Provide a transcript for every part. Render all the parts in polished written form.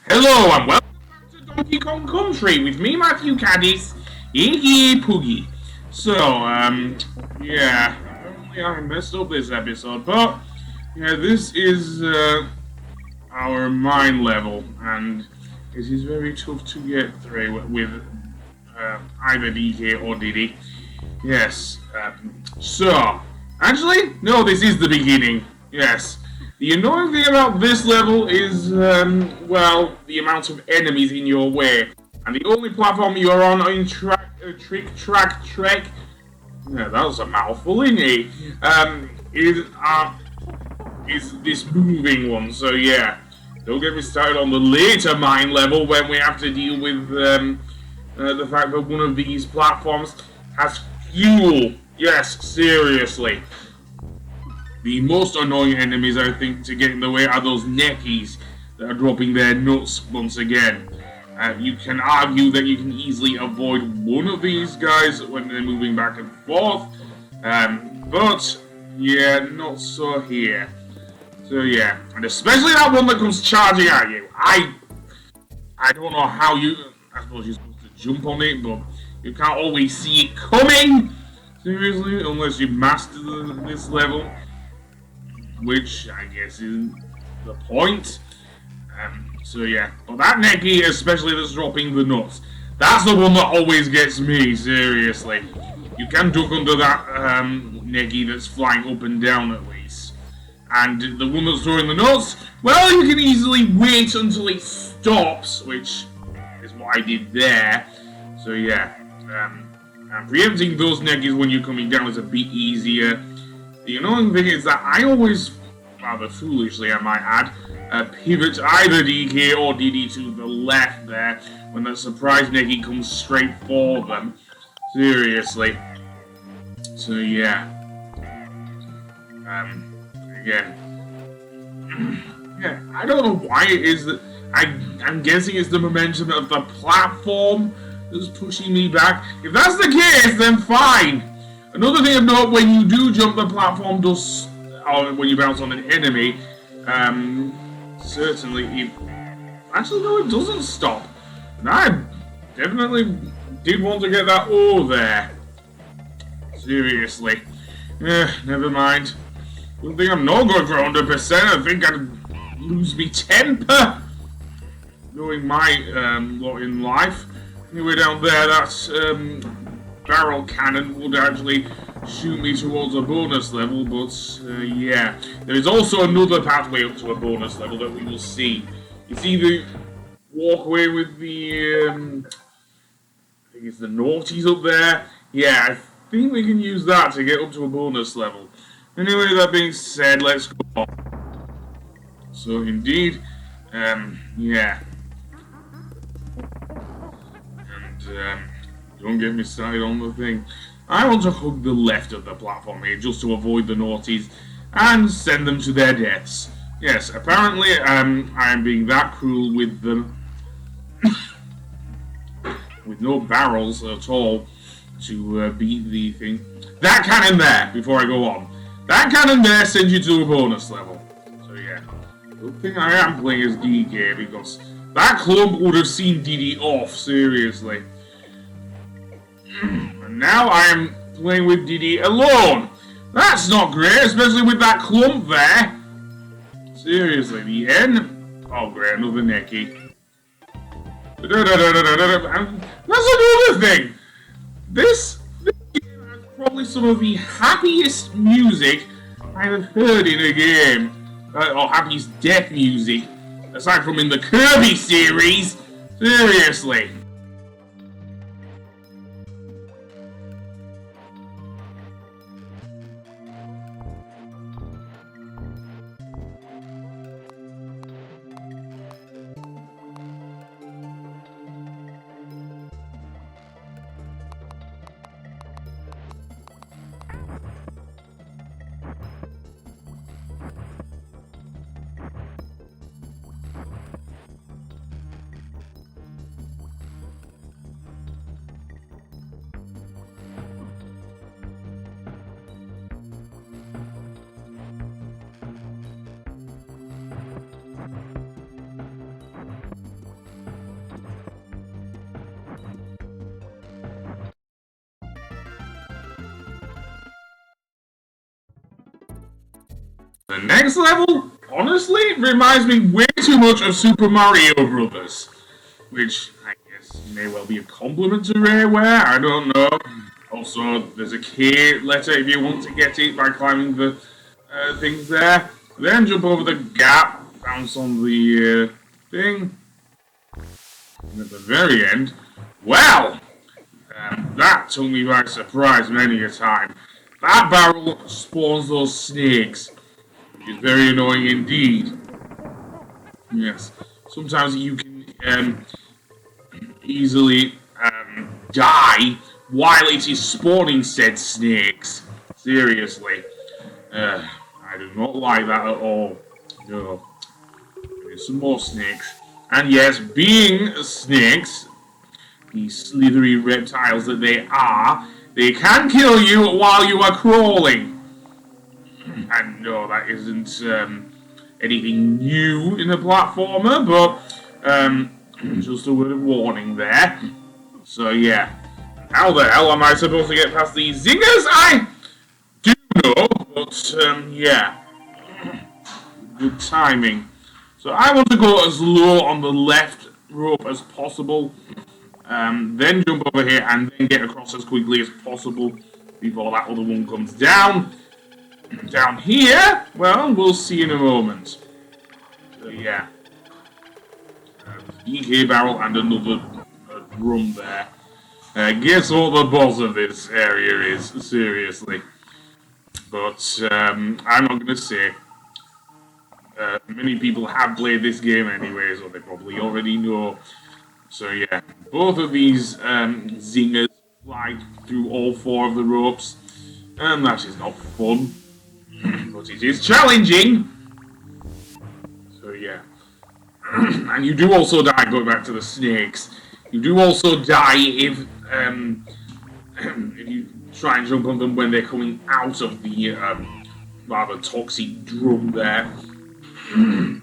Hello and welcome back to Donkey Kong Country with me, Matthew Caddis, Iggy Poogie. Yeah, apparently I messed up this episode, but yeah, this is our mine level, and it is very tough to get through with either DK or Diddy. Yes, actually, no, this is the beginning. Yes. The annoying thing about this level is, the amount of enemies in your way. And the only platform you're on in Trek, yeah, that was a mouthful, isn't it? Is this moving one, so yeah. Don't get me started on the later mine level when we have to deal with, the fact that one of these platforms has fuel. Yes, seriously. The most annoying enemies, I think, to get in the way are those neckies that are dropping their nuts once again. You can argue that you can easily avoid one of these guys when they're moving back and forth, but yeah, not so here. So yeah, and especially that one that comes charging at you. I don't know how I suppose you're supposed to jump on it, but you can't always see it coming. Seriously, unless you master this level. Which I guess is the point. So yeah, but that necky, especially that's dropping the nuts, that's the one that always gets me, seriously. You can duck under that necky that's flying up and down at least. And the one that's throwing the nuts, well, you can easily wait until it stops, which is what I did there. So yeah, and preempting those neckies when you're coming down is a bit easier. The annoying thing is that I always, rather foolishly I might add, pivot either DK or Diddy to the left there when that surprise necky comes straight for them. Seriously. So yeah. Again. Yeah, I don't know why it is that I'm guessing it's the momentum of the platform that's pushing me back. If that's the case, then fine. Another thing of note, when you do jump, the platform does, or when you bounce on an enemy, certainly, actually no, it doesn't stop. And I definitely did want to get that O there. Seriously. Never mind. Don't think I'm not going for 100%, I think I'd lose me temper. Knowing my lot in life. Anyway, down there, that's, barrel cannon would actually shoot me towards a bonus level, but yeah. There is also another pathway up to a bonus level that we will see. You see the walkway with the, I think it's the naughties up there? Yeah, I think we can use that to get up to a bonus level. Anyway, that being said, let's go on. So indeed, yeah. And, don't get me started on the thing. I want to hug the left of the platform here just to avoid the naughties and send them to their deaths. Yes, apparently I am being that cruel with them. With no barrels at all to beat the thing. That cannon there, before I go on. That cannon there sends you to a bonus level. So yeah. Good thing I am playing as DK because that clump would have seen Diddy off, seriously. And now I am playing with Diddy alone. That's not great, especially with that clump there. Seriously, the end. Oh great, another necky. That's another thing. This game has probably some of the happiest music I have heard in a game. Or happiest death music. Aside from in the Kirby series. Seriously. The next level, honestly, reminds me way too much of Super Mario Brothers, which I guess may well be a compliment to Rareware, I don't know. Also, there's a K letter if you want to get it by climbing the things there. Then jump over the gap, bounce on the thing, and at the very end, well, that took me by surprise many a time. That barrel spawns those snakes, which is very annoying indeed. Yes, sometimes you can easily die while it is spawning said snakes. Seriously. I do not like that at all. No. There's some more snakes. And yes, being snakes, the slithery reptiles that they are, they can kill you while you are crawling. And no, that isn't anything new in a platformer, but just a word of warning there. So yeah. How the hell am I supposed to get past these zingers? I do know, but yeah. Good timing. So I want to go as low on the left rope as possible. Then jump over here and then get across as quickly as possible before that other one comes down. Down here, well, we'll see in a moment. So yeah. DK barrel and another drum there. Guess what the boss of this area is, seriously. But I'm not going to say. Many people have played this game anyway, so they probably already know. So yeah, both of these zingers fly through all four of the ropes, and that is not fun, but it is challenging. So yeah, and you do also die, going back to the snakes, you do also die if you try and jump on them when they're coming out of the rather toxic drum there. And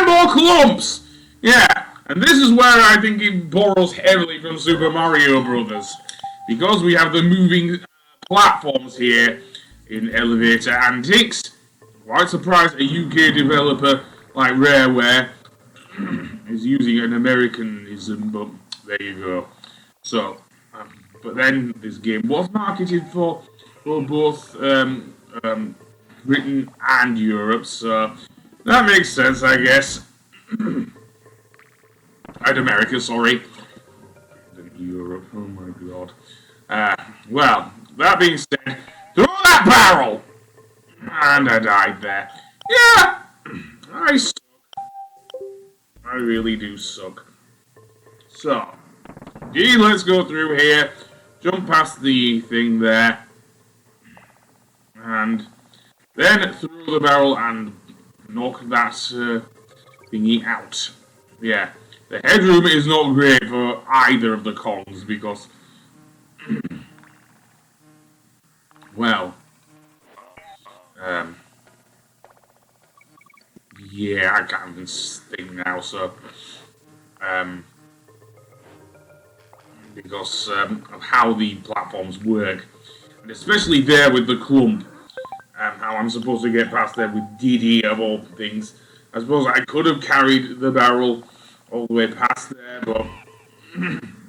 more Klumps! Yeah, and this is where I think it borrows heavily from Super Mario Brothers. Because we have the moving platforms here in Elevator Antics. Quite surprised a UK developer like Rareware is using an Americanism, but there you go. So, but then this game was marketed for both Britain and Europe, so that makes sense, I guess. And America, sorry. And Europe, oh my god. Well, that being said, throw that barrel! And I died there. Yeah! I suck. I really do suck. So, let's go through here. Jump past the thing there. And then throw the barrel and knock that thingy out. Yeah, the headroom is not great for either of the Kongs because, well, yeah, I can't even think now, so, because of how the platforms work, and especially there with the clump. How I'm supposed to get past there with Diddy of all things. I suppose I could have carried the barrel all the way past there, but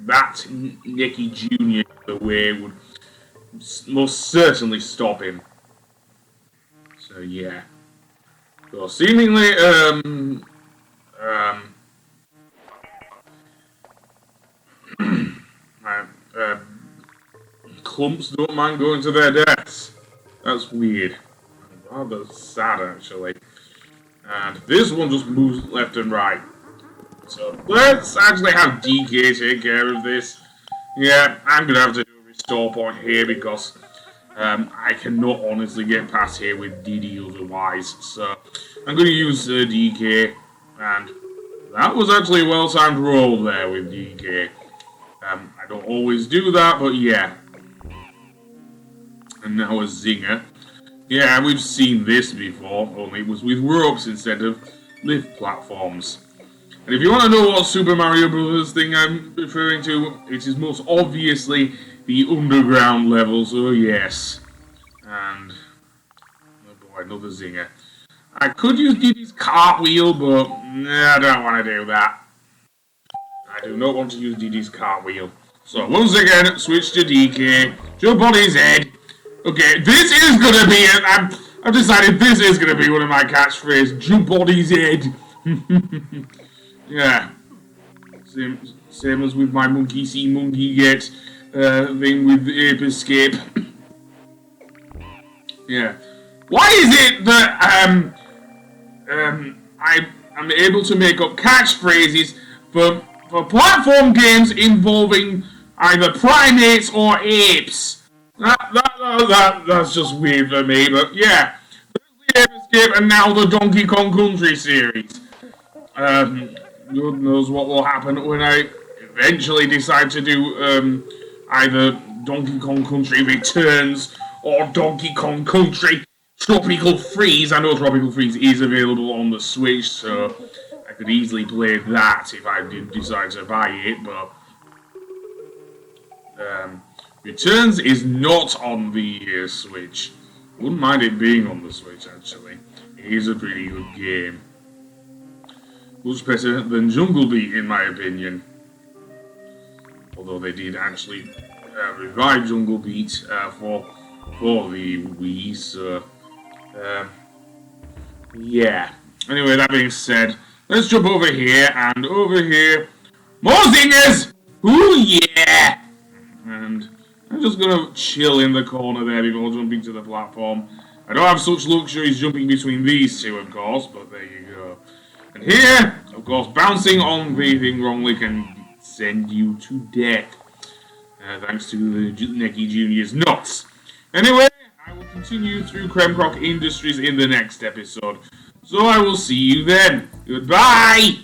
that Nicky Jr. the way would most certainly stop him. So yeah. So seemingly, Klumps don't mind going to their deaths. That's weird. Rather sad, actually. And this one just moves left and right. So let's actually have DK take care of this. Yeah, I'm going to have to do a restore point here because I cannot honestly get past here with Diddy otherwise. So I'm going to use DK. And that was actually a well-timed roll there with DK. I don't always do that, but yeah. And now a zinger. Yeah, we've seen this before, only it was with ropes instead of lift platforms. And if you want to know what Super Mario Brothers thing I'm referring to, it is most obviously the underground level, so yes. And, oh boy, another zinger. I could use Diddy's cartwheel, but nah, I don't want to do that. I do not want to use Diddy's cartwheel. So once again, switch to DK. Jump on his head. Okay, this is gonna be it. I've decided this is gonna be one of my catchphrases. Jump on his head. Yeah. Same as with my monkey see, monkey get thing with ape escape. Yeah. Why is it that I'm able to make up catchphrases for platform games involving either primates or apes? That's just weird for me, but yeah. There's the Ape Escape and now the Donkey Kong Country series. God knows what will happen when I eventually decide to do either Donkey Kong Country Returns or Donkey Kong Country Tropical Freeze. I know Tropical Freeze is available on the Switch, so I could easily play that if I did decide to buy it, but Returns is not on the Switch. Wouldn't mind it being on the Switch, actually. It is a pretty good game. Much better than Jungle Beat, in my opinion. Although they did actually revive Jungle Beat for the Wii, so yeah. Anyway, that being said, let's jump over here, and over here, more zingers! Ooh, yeah! And I'm just gonna chill in the corner there before jumping to the platform. I don't have such luxuries jumping between these two, of course, but there you go. And here, of course, bouncing on the thing wrongly can send you to death. Thanks to the Necky Jr.'s nuts. Anyway, I will continue through Kremkroc Industries in the next episode. So I will see you then. Goodbye!